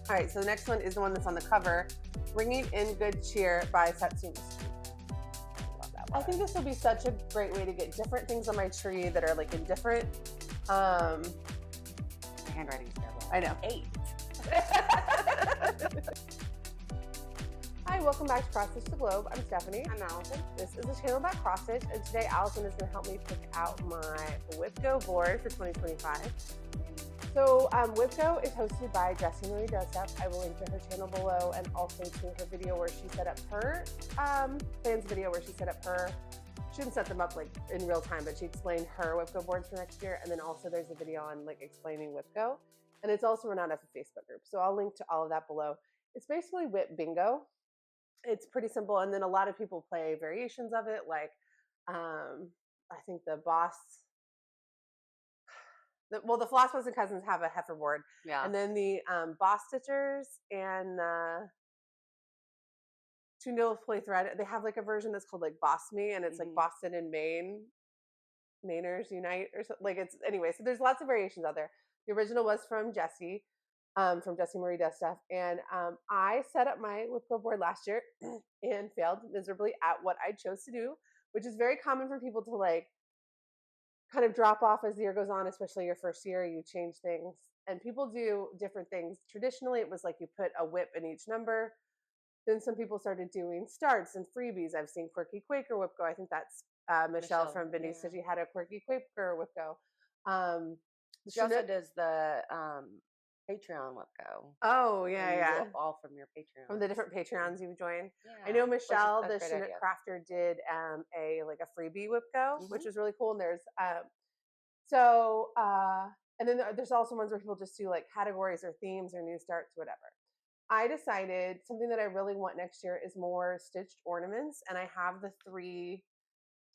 All right, so the next one is the one that's on the cover, Bringing in Good Cheer by Satsuma. I think this will be such a great way to get different things on my tree that are like in different. My handwriting's terrible. I know. 8. Hi, welcome back to Cross Stitch the Globe. I'm Stephanie. I'm Allison. This is a channel about cross stitch, and today Allison is going to help me pick out my Wipgo board for 2025. So Wipgo is hosted by Jessie Marie Does Stuff. I will link to her channel below, and also to her video where she set up her fans video where she set up her. She didn't set them up like in real time, but she explained her Wipgo boards for next year. And then also there's a video on like explaining Wipgo, and it's also run out of a Facebook group. So I'll link to all of that below. It's basically Whip Bingo. It's pretty simple, and then a lot of people play variations of it, like I think the Flosstubes and Cousins have a heifer board, Yeah. and then the Boss Stitchers and Two Noel Play Thread, they have like a version that's called like Boss Me, and it's like Boston and Mainers Unite or something. Like it's anyway. So there's lots of variations out there. The original was from Jessie Marie Does Stuff, and I set up my Wipgo board last year and failed miserably at what I chose to do, which is very common for people to like kind of drop off as the year goes on, especially your first year. You change things, and people do different things. Traditionally, it was like you put a whip in each number. Then some people started doing starts and freebies. I've seen Quirky Quaker Wipgo. I think that's Michelle from Lindy said she had a Quirky Quaker Wipgo. She also does the Patreon Wipgo. Oh, yeah. All from your Patreon. From the different Patreons you've joined. Yeah. I know Michelle, the Chinook Crafter, did a freebie Wipgo, which was really cool. And there's and then there's also ones where people just do like categories or themes or new starts, whatever. I decided something that I really want next year is more stitched ornaments, and I have the 3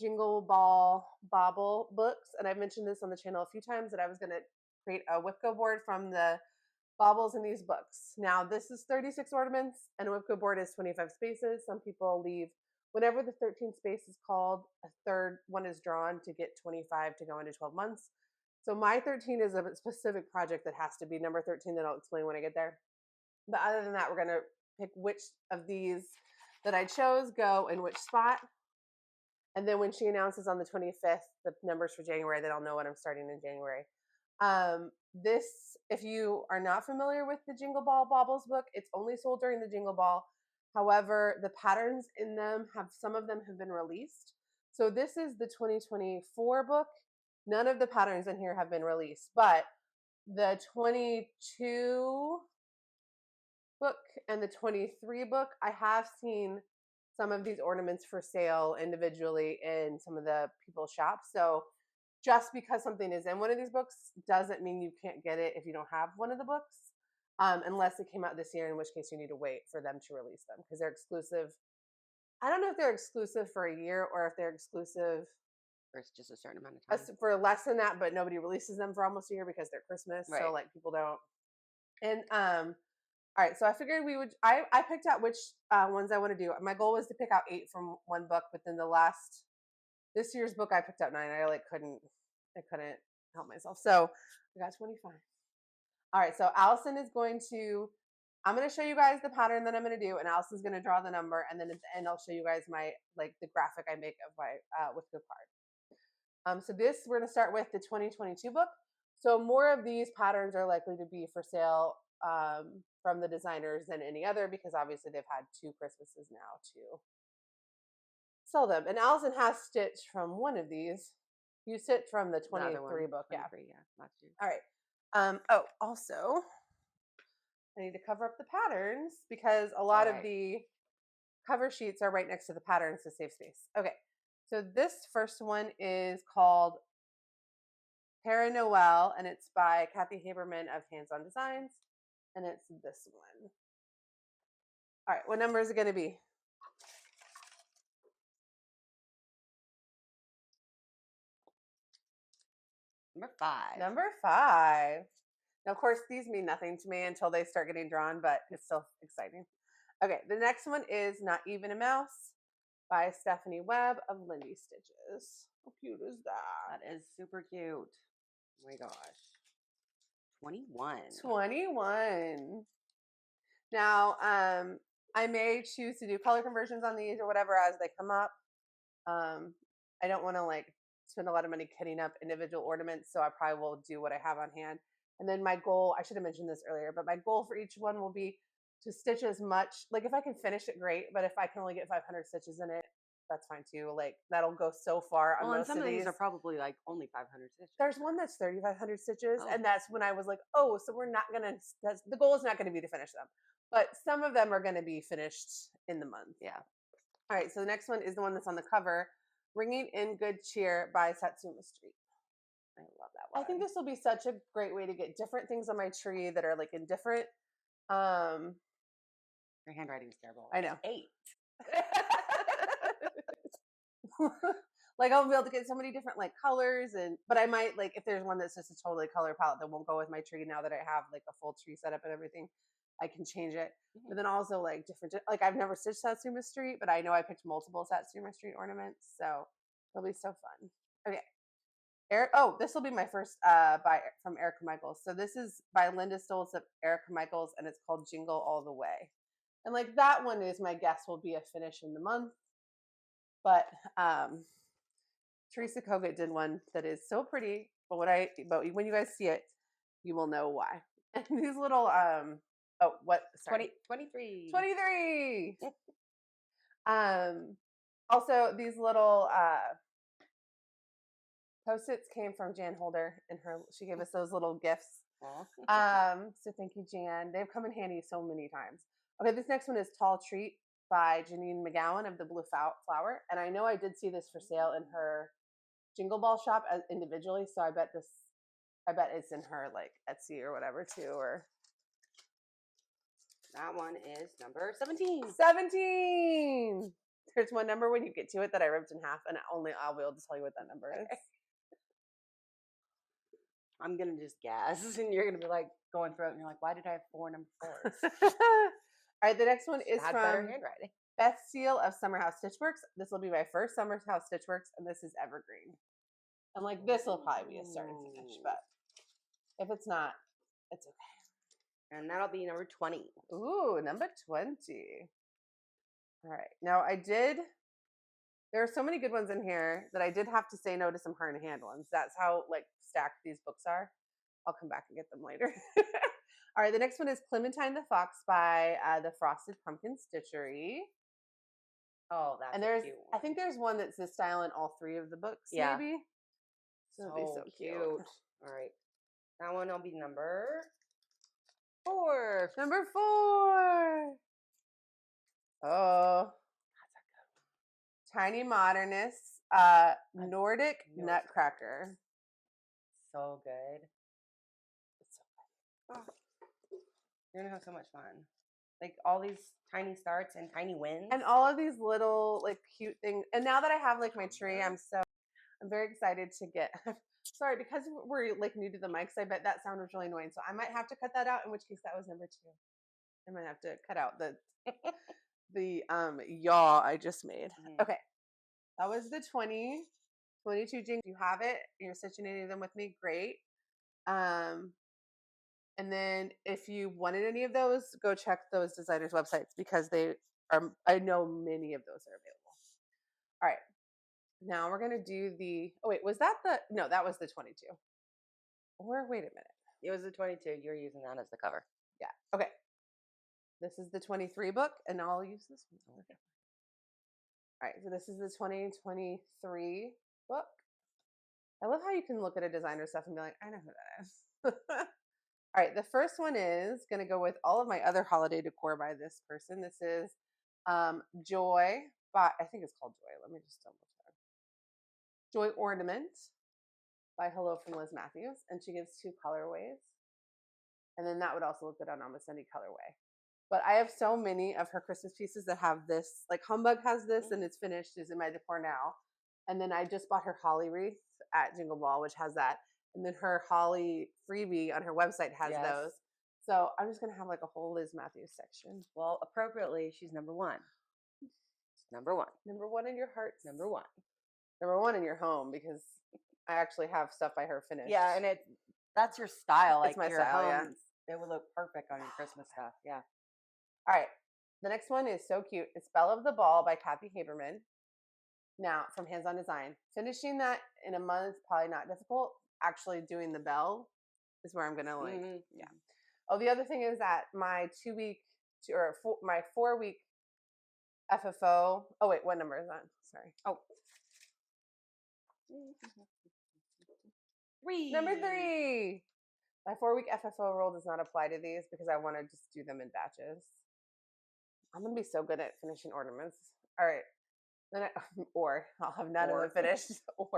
Jingle Ball Baubles Books, and I've mentioned this on the channel a few times that I was going to create a Wipgo board from the baubles in these books. Now this is 36 ornaments, and a Wipgo board is 25 spaces. Some people leave whenever the 13th space is called, a third one is drawn to get 25 to go into 12 months. So my 13 is a specific project that has to be number 13 that I'll explain when I get there. But other than that, we're going to pick which of these that I chose go in which spot. And then when she announces on the 25th the numbers for January, then I'll know what I'm starting in January. This, if you are not familiar with the Jingle Ball Baubles book, it's only sold during the Jingle Ball. However, the patterns in them some of them have been released. So this is the 2024 book. None of the patterns in here have been released, but the 22 book and the 23 book, I have seen some of these ornaments for sale individually in some of the people's shops. So just because something is in one of these books doesn't mean you can't get it if you don't have one of the books, unless it came out this year, in which case you need to wait for them to release them because they're exclusive. I don't know if they're exclusive for a year or if they're exclusive for just a certain amount of time. For less than that, but nobody releases them for almost a year because they're Christmas. Right. So like people don't. And all right, so I figured I picked out which ones I want to do. My goal was to pick out 8 from one book, but then this year's book I picked out 9. I couldn't help myself. So I got 25. All right, so Allison is I'm going to show you guys the pattern that I'm going to do, and Allison's going to draw the number, and then at the end I'll show you guys the graphic I make of my Wipgo card. So this, we're going to start with the 2022 book. So more of these patterns are likely to be for sale from the designers than any other, because obviously they've had 2 Christmases now to sell them. And Allison has stitched from one of these. You stitched from the 23 book. 23, yeah. Last year. All right. Also, I need to cover up the patterns because a lot of the cover sheets are right next to the patterns to save space. Okay. So this first one is called Pere Noel, and it's by Kathy Haberman of Hands On Designs. And it's this one. All right, what number is it going to be? Number 5. Number 5. Now, of course, these mean nothing to me until they start getting drawn, but it's still exciting. Okay, the next one is Not Even a Mouse by Stephanie Webb of Lindy Stitches. How cute is that? That is super cute. Oh my gosh. 21. Now, I may choose to do color conversions on these or whatever as they come up. I don't want to like spend a lot of money kitting up individual ornaments, so I probably will do what I have on hand. And then my goal, I should have mentioned this earlier, but my goal for each one will be to stitch as much, like if I can finish it, great, but if I can only get 500 stitches in it, that's fine too. Like that'll go so far on Well, and most some of of these these. are probably like only 500 stitches. There's one that's 3,500 stitches, Oh. and that's when I was like, oh, so we're not gonna. That's the goal is not going to be to finish them, but some of them are going to be finished in the month. Yeah. All right, so the next one is the one that's on the cover, "Ringing in Good Cheer" by Satsuma Street. I love that one. I think this will be such a great way to get different things on my tree that are like in different. Your handwriting's terrible. I know. 8. Like I'll be able to get so many different like colors, but I might like if there's one that's just a totally color palette that won't go with my tree. Now that I have like a full tree set up and everything, I can change it. But then also like different, like I've never stitched Satsuma Street, but I know I picked multiple Satsuma Street ornaments, so it'll be so fun. Okay. Oh, this will be my first from Erica Michaels. So this is by Linda Stoltz, Erica Michaels, and it's called Jingle All the Way. And like that one is my guess will be a finish in the month. But Teresa Kogut did one that is so pretty, but when you guys see it, you will know why. And these little sorry. 23. 23. Also these little Post-its came from Jan Holder, and she gave us those little gifts. So thank you, Jan. They've come in handy so many times. Okay, this next one is Tall Treat by Janine McGowan of the Blue Flower, and I know I did see this for sale in her Jingle Ball shop individually, so I bet it's in her like Etsy or whatever too. Or that one is number 17. 17. There's one number when you get to it that I ripped in half, and only I'll be able to tell you what that number is. I'm gonna just guess, and you're gonna be like going through it, and you're like, "Why did I have 4 number 4s?" All right, the next one is from better handwriting. Beth Steele of Summer House Stitchworks. This will be my first Summer House Stitchworks, and this is Evergreen. And like this will probably be a start and finish, but if it's not, it's okay. And that'll be number 20. Ooh, number 20. All right, now there are so many good ones in here that I did have to say no to some Hearn Hand ones. That's how like stacked these books are. I'll come back and get them later. All right, the next one is Clementine the Fox by the Frosted Pumpkin Stitchery. Oh, that's and a cute one. I think there's one that's this style in all 3 of the books, maybe. So it'll be so cute. All right, that one will be number 4. Number 4. Oh, Tiny Modernists, Nordic Nutcracker. So good. It's so fun. Oh, you're gonna have so much fun. Like all these tiny starts and tiny wins, and all of these little like cute things. And now that I have like my tree, I'm very excited to get. Sorry, because we're like new to the mics. I bet that sound was really annoying, so I might have to cut that out. In which case, that was number 2. I might have to cut out the yaw I just made. Okay, that was the 22 Jingle. If you have it, you're stitching any of them with me, great. And then if you wanted any of those, go check those designers' websites because I know many of those are available. All right, now we're gonna do that was the 22. Or wait a minute. It was the 22. You're using that as the cover. Yeah. Okay. This is the 23 book, and I'll use this one. Okay. All right, so this is the 2023 book. I love how you can look at a designer stuff and be like, I know who that is. All right, the first one is going to go with all of my other holiday decor by this person. This is Joy, I think it's called Joy. Let me just double check. Joy Ornament by Hello from Liz Mathews, and she gives 2 colorways. And then that would also look good on almost any colorway. But I have so many of her Christmas pieces that have this, like Humbug has this and it's finished, is in my decor now. And then I just bought her holly wreath at Jingle Ball, which has that. And then her holly freebie on her website has those. So I'm just going to have like a whole Liz Mathews section. Well, appropriately, she's number 1. Number 1. Number 1 in your hearts. Number 1. Number 1 in your home, because I actually have stuff by her finished. Yeah, and that's your style. Like it's my your style, home, it would look perfect on your Christmas stuff. Yeah. All right. The next one is so cute. It's Belle of the Ball by Kathy Haberman. Now, from Hands On Design. Finishing that in a month, probably not difficult. Actually doing the bell is where I'm going to yeah. Oh, the other thing is that my 4-week FFO. Oh, wait, what number is that? Sorry. Oh. 3. Number 3. My 4-week FFO rule does not apply to these because I want to just do them in batches. I'm going to be so good at finishing ornaments. All right. Then I'll have none of them finished. All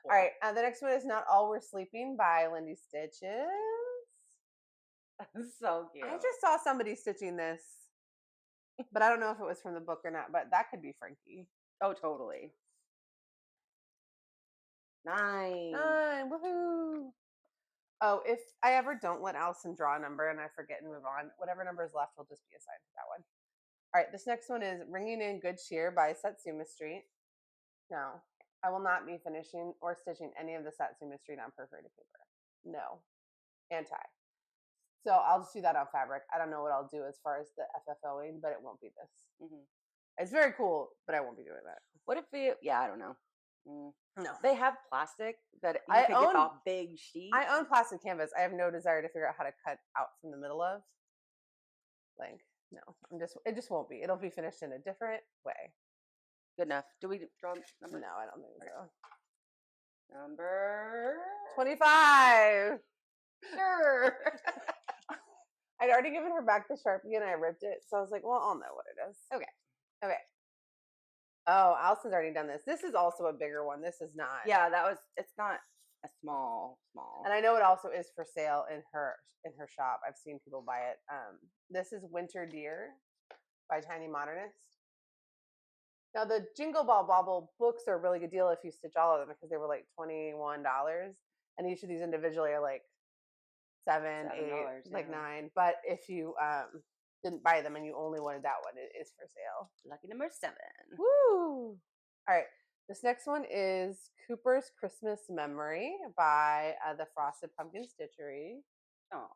right. The next one is Not All We're Sleeping by Lindy Stitches. So cute. I just saw somebody stitching this, but I don't know if it was from the book or not, but that could be Frankie. Oh, totally. 9. Woohoo. Oh, if I ever don't let Allison draw a number and I forget and move on, whatever number is left will just be assigned to that one. All right, this next one is Ringing in Good Cheer by Satsuma Street. No, I will not be finishing or stitching any of the Satsuma Street on perforated paper. No. Anti. So I'll just do that on fabric. I don't know what I'll do as far as the FFOing, but it won't be this. Mm-hmm. It's very cool, but I won't be doing that. What if I don't know. No. They have plastic that you can get off big sheets. I own plastic canvas. I have no desire to figure out how to cut out from the middle of. No, it just won't be. It'll be finished in a different way. Good enough. Do we draw number? No, I don't think so. Number 25. Sure. I'd already given her back the Sharpie and I ripped it. So I was like, well, I'll know what it is. Okay. Oh, Allison's already done this. This is also a bigger one. This is not. Yeah, it's not a small. And I know it also is for sale in her shop. I've seen people buy it. This is Winter Deer by Tiny Modernist. Now the Jingle Ball Baubles Books are a really good deal if you stitch all of them because they were like $21, and each of these individually are like $7, $8, like $9. But if you didn't buy them and you only wanted that one, it is for sale. Lucky number 7. Woo! All right. This next one is Cooper's Christmas Memory by the Frosted Pumpkin Stitchery. Oh,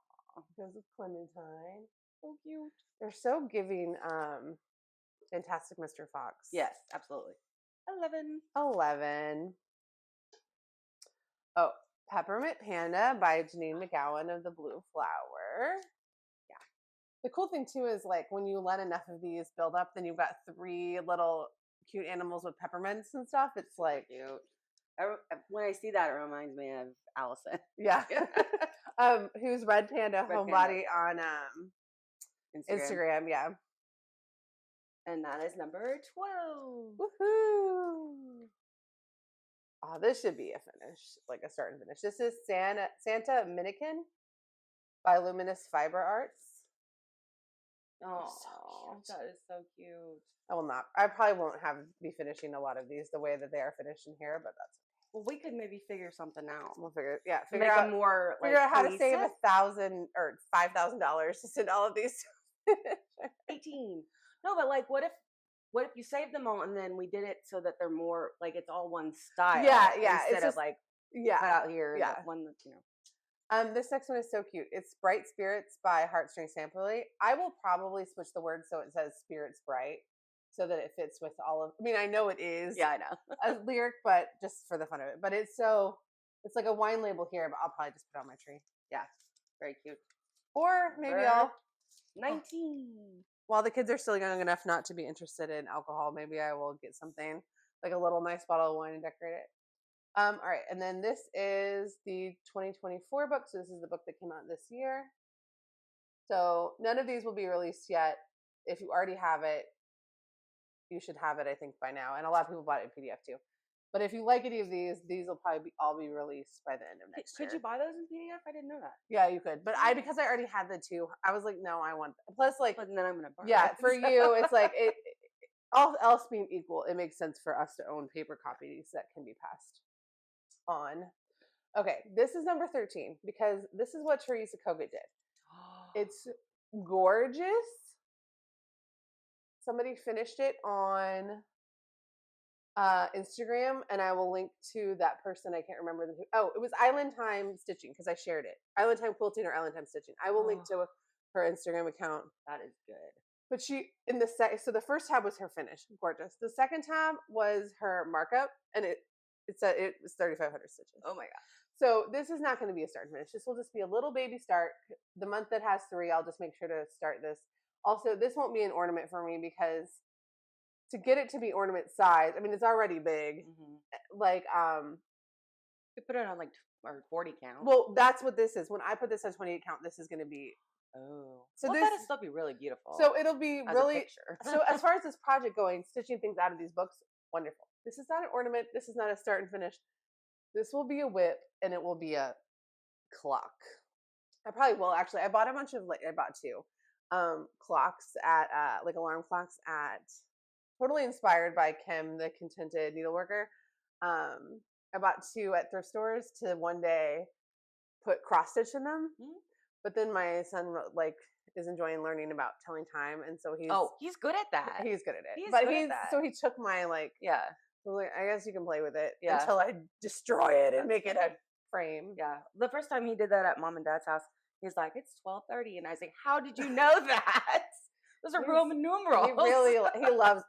because of Clementine. So cute. They're so giving Fantastic Mr. Fox. Yes, absolutely. 11. Oh, Peppermint Panda by Janine McGowan of the Blue Flower. Yeah. The cool thing too is like when you let enough of these build up, then you've got 3 little cute animals with peppermints and stuff. It's like cute. When I see that, it reminds me of Allison. Yeah. Who's Red Panda Homebody on Instagram. Yeah. And that is number 12. Woohoo! Oh, this should be a finish, like a start and finish. This is Santa Minikin by Luminous Fiber Arts. Oh, so that is so cute. I probably won't be finishing a lot of these the way that they are finished in here, but that's okay. Well, we could maybe figure something out. We'll figure out figure out how to save $1,000 or $5,000 to send all of these. 18. No, but like, what if you save them all and then we did it so that they're more like it's all one style? Yeah. Instead of like cut out here. Yeah. One that This next one is so cute. It's Bright Spirits by Heartstring Samplerly. I will probably switch the word so it says Spirits Bright so that it fits with all of. I mean, I know it is. Yeah, I know a lyric, but just for the fun of it. But it's like a wine label here, but I'll probably just put it on my tree. Yeah, very cute. Or maybe I'll 19. While the kids are still young enough not to be interested in alcohol, maybe I will get something like a little nice bottle of wine and decorate it. All right, and then this is the 2024 book. So this is the book that came out this year. So none of these will be released yet. If you already have it, you should have it, I think, by now. And a lot of people bought it in PDF too. But if you like any of these will probably all be released by the end of next year. Could you buy those in PDF? I didn't know that. Yeah, you could. But because I already had the 2, I was like, no, I want that. Plus, like, but then I'm gonna borrow. Yeah, for you, it's like all else being equal, it makes sense for us to own paper copies that can be passed on. Okay, this is number 13 because this is what Teresa Kogut did. It's gorgeous. Somebody finished it on Instagram, and I will link to that person. I can't remember the. Oh, it was Island Time Stitching because I shared it. Island Time Quilting or Island Time Stitching. I will link to her Instagram account. That is good. But she in the so the first tab was her finish, gorgeous. The second tab was her markup, and it said it was 3,500 stitches. Oh my god! So this is not going to be a start and finish. This will just be a little baby start. The month that has 3, I'll just make sure to start this. Also, this won't be an ornament for me because to get it to be ornament size, I mean, it's already big. Like, you put it on like or 40 count. Well, that's what this is. When I put this on 28 count, this is going to be. Oh, so well, this that'll still be really beautiful. So it'll be really. So as far as this project going, stitching things out of these books, wonderful. This is not an ornament. This is not a start and finish. This will be a whip, and it will be a clock. I probably will actually. I bought a bunch of I bought 2 clocks at like alarm clocks at. Totally inspired by Kim, the contented needleworker. I bought 2 at thrift stores to one day put cross stitch in them. But then my son is enjoying learning about telling time, and so he's good at that. He's good at it. So he took my So I guess you can play with it until I destroy it and make it a frame. Yeah. The first time he did that at Mom and Dad's house, he's like, "It's 12:30," and I was like, "How did you know that? Those are Roman numerals." He loves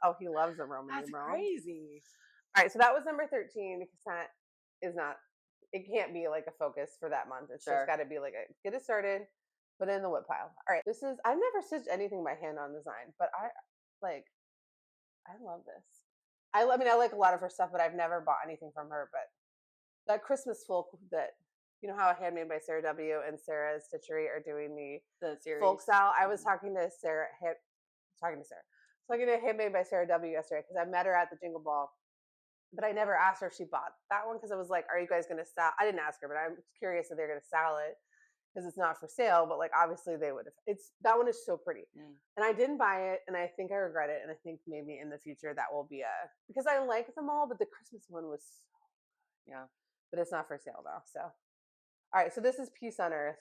the Roman numerals. That's crazy. All right, so that was number 13 because that is not. It can't be like a focus for that month. It's just got to be get it started, put it in the whip pile. All right, I've never stitched anything by hand on design, but I love this. I mean, I like a lot of her stuff, but I've never bought anything from her. But that Christmas folk that, you know how Handmade by Sarah W. and Sarah's Stitchery are doing the series. Folk style. I was talking to Handmade by Sarah W. yesterday because I met her at the Jingle Ball. But I never asked her if she bought that one because I was like, are you guys going to sell? I didn't ask her, but I'm curious if they're going to sell it because it's not for sale. But obviously they would have. That one is so pretty. And I didn't buy it, and I think I regret it. And I think maybe in the future that will be because I like them all, but the Christmas one was so good. Yeah. But it's not for sale though. So, all right. So this is Peace on Earth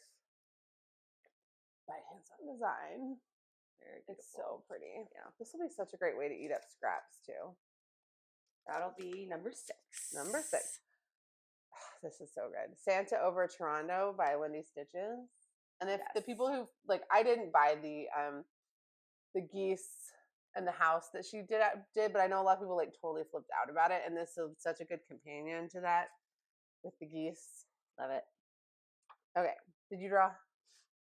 by Hands On Design. It's so pretty. Yeah. This will be such a great way to eat up scraps too. That'll be number 6. Number 6. Oh, this is so good. Santa Over Toronto by Lindy Stitches. And if the people who I didn't buy the geese and the house that she did, but I know a lot of people totally flipped out about it. And this is such a good companion to that with the geese. Love it. Okay. Did you draw?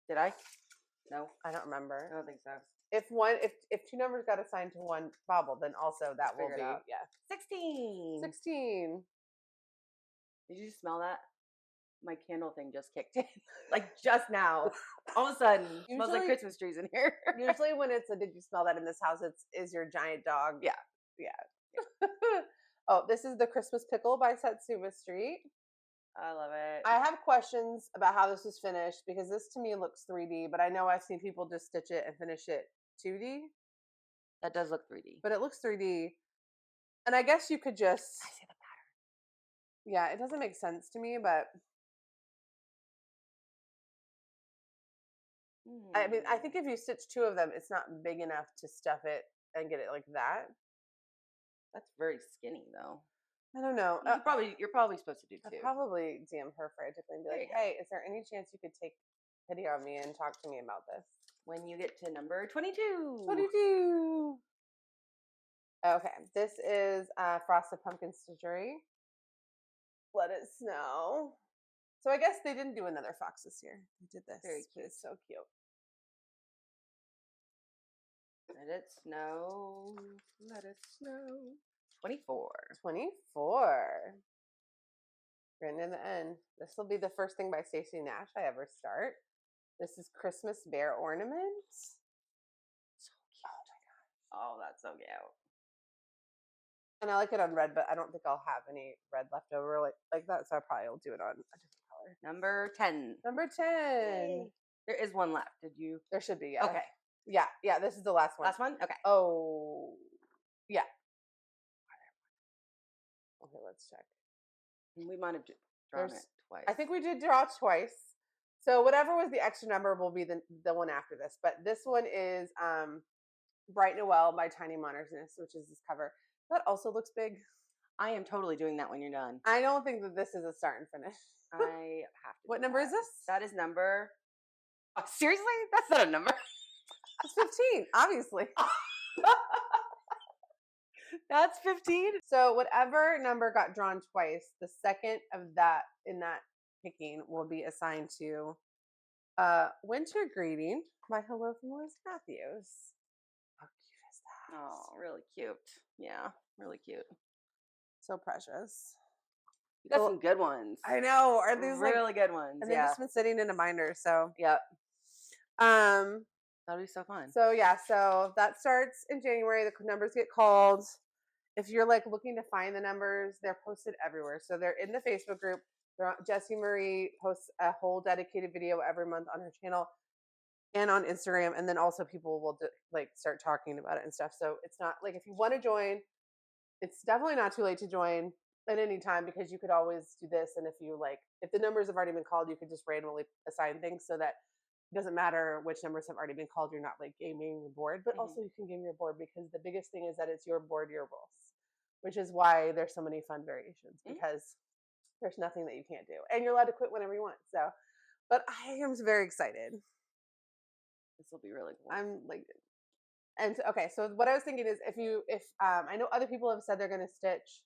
Did I? No, I don't remember. I don't think so. If 2 numbers got assigned to one bauble, then also that will be 16. 16. Did you smell that? My candle thing just kicked in, just now. All of a sudden, it smells like Christmas trees in here. Usually, when it's did you smell that in this house? Is your giant dog? Yeah. Oh, this is the Christmas Pickle by Satsuma Street. I love it. I have questions about how this is finished because this to me looks 3D, but I know I've seen people just stitch it and finish it 2D. That does look 3D. But it looks 3D. And I guess you could just... I see the pattern. Yeah, it doesn't make sense to me, but... I mean, I think if you stitch 2 of them, it's not big enough to stuff it and get it like that. That's very skinny, though. I don't know. You're probably supposed to do 2. I'll probably DM her frantically and be like, hey, is there any chance you could take pity on me and talk to me about this? When you get to number 22. 22. Okay. This is Frosted Pumpkin Stitchery. Let It Snow. So I guess they didn't do another fox this year. They did this. Very cute. It's so cute. Let it snow. Let it snow. 24. 24. Written in the end. This will be the first thing by Stacy Nash I ever start. This is Christmas Bear Ornaments. So cute. Oh my gosh. Oh, that's so cute. And I like it on red, but I don't think I'll have any red left over like that, so I probably will do it on a different color. Number 10. Number 10. Yay. There is one left. Did you? There should be, yeah. Okay. Yeah, this is the last one. Last one? Okay. Oh, yeah. Okay, let's check. We might have drawn it twice. I think we did draw twice. So whatever was the extra number will be the one after this. But this one is Bright Noel by Tiny Modernist, which is this cover. That also looks big. I am totally doing that when you're done. I don't think that this is a start and finish. I have to. What number is this? That is number... Oh, seriously? That's not a number. It's 15, obviously. That's 15? So whatever number got drawn twice, the second of that in that picking will be assigned to Winter Greeting by Hello from Liz Mathews. How cute is that? Oh, really cute. Yeah, really cute. So precious. You got some good ones. I know. Are these really good ones? And they've just been sitting in a binder, so yep. That'll be so fun. So yeah, so that starts in January. The numbers get called. If you're like looking to find the numbers, they're posted everywhere. So they're in the Facebook group. Jessie Marie posts a whole dedicated video every month on her channel and on Instagram, and then also people will like start talking about it and stuff. So it's not like if you want to join, it's definitely not too late to join at any time because you could always do this. And if the numbers have already been called, you could just randomly assign things so that it doesn't matter which numbers have already been called. You're not like gaming your board, but also you can game your board because the biggest thing is that it's your board, your rules, which is why there's so many fun variations because there's nothing that you can't do and you're allowed to quit whenever you want. So, but I am very excited. This will be really cool. I'm like, and okay. So what I was thinking is if I know other people have said they're going to stitch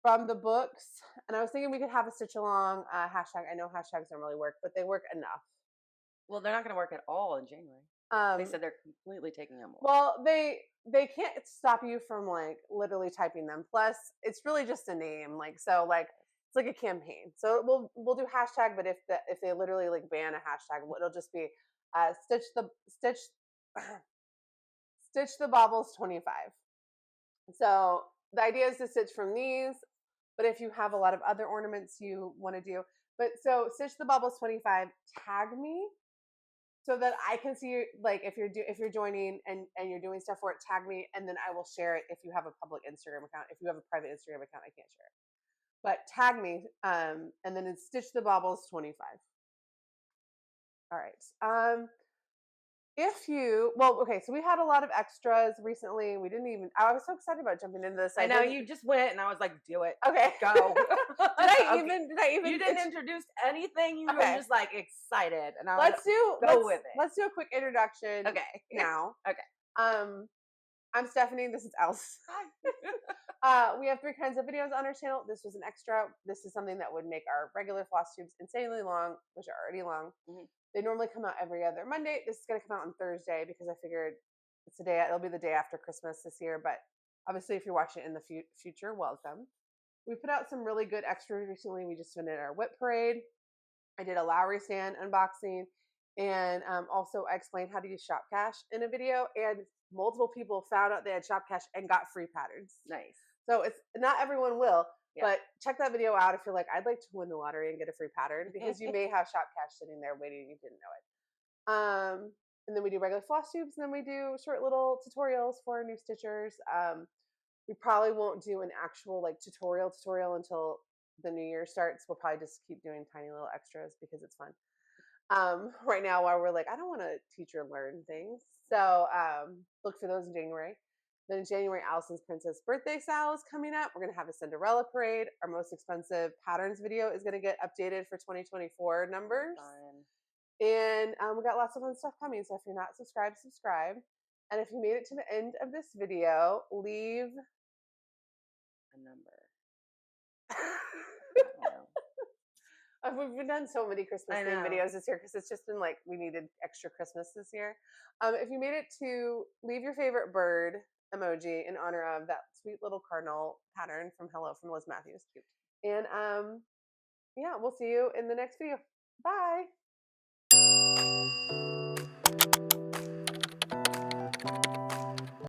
from the books, and I was thinking we could have a stitch along hashtag. I know hashtags don't really work, but they work enough. Well, they're not going to work at all in January. They said they're completely taking them away. Well, they can't stop you from like literally typing them. Plus, it's really just a name. Like so, like it's like a campaign. So we'll do hashtag, but if they literally like ban a hashtag, it'll just be stitch the baubles 25. So the idea is to stitch from these, but if you have a lot of other ornaments you want to do, so stitch the baubles 25, tag me so that I can see like if you're joining and you're doing stuff for it, tag me and then I will share it if you have a public Instagram account. If you have a private Instagram account, I can't share it. But tag me and then it's stitch the baubles 25. All right. So we had a lot of extras recently. I was so excited about jumping into this. I know you just went and I was like, do it. Okay. Go. Did I even? You didn't introduce anything. You were just like excited. And let's with it. Let's do a quick introduction. Okay. Now. Okay. I'm Stephanie. This is Else. We have 3 kinds of videos on our channel. This was an extra. This is something that would make our regular Flosstubes insanely long, which are already long. Mm-hmm. They normally come out every other Monday. This is going to come out on Thursday because I figured it'll be the day after Christmas this year. But obviously, if you're watching it in the future, welcome. We put out some really good extras recently. We just finished our whip parade. I did a Lowry stand unboxing. And also I explained how to use Shop Cash in a video. And multiple people found out they had Shop Cash and got free patterns. Nice. So it's not everyone will. Yeah. But check that video out if you're like, I'd like to win the lottery and get a free pattern because you may have Shop Cash sitting there waiting and you didn't know it. And then we do regular Flosstubes, and then we do short little tutorials for new stitchers. We probably won't do an actual like tutorial until the new year starts. We'll probably just keep doing tiny little extras because it's fun. Right now, while we're like, I don't want to teach or learn things. So look for those in January. Then in January, Allison's Princess Birthday Sale is coming up. We're going to have a Cinderella Parade. Our most expensive patterns video is going to get updated for 2024 numbers. Fun. And we got lots of fun stuff coming. So if you're not subscribed, subscribe. And if you made it to the end of this video, leave a number. We've done so many Christmas themed videos this year because it's just been like we needed extra Christmas this year. If you made it to leave your favorite bird emoji in honor of that sweet little cardinal pattern from Hello from Liz Mathews. And yeah, we'll see you in the next video. Bye.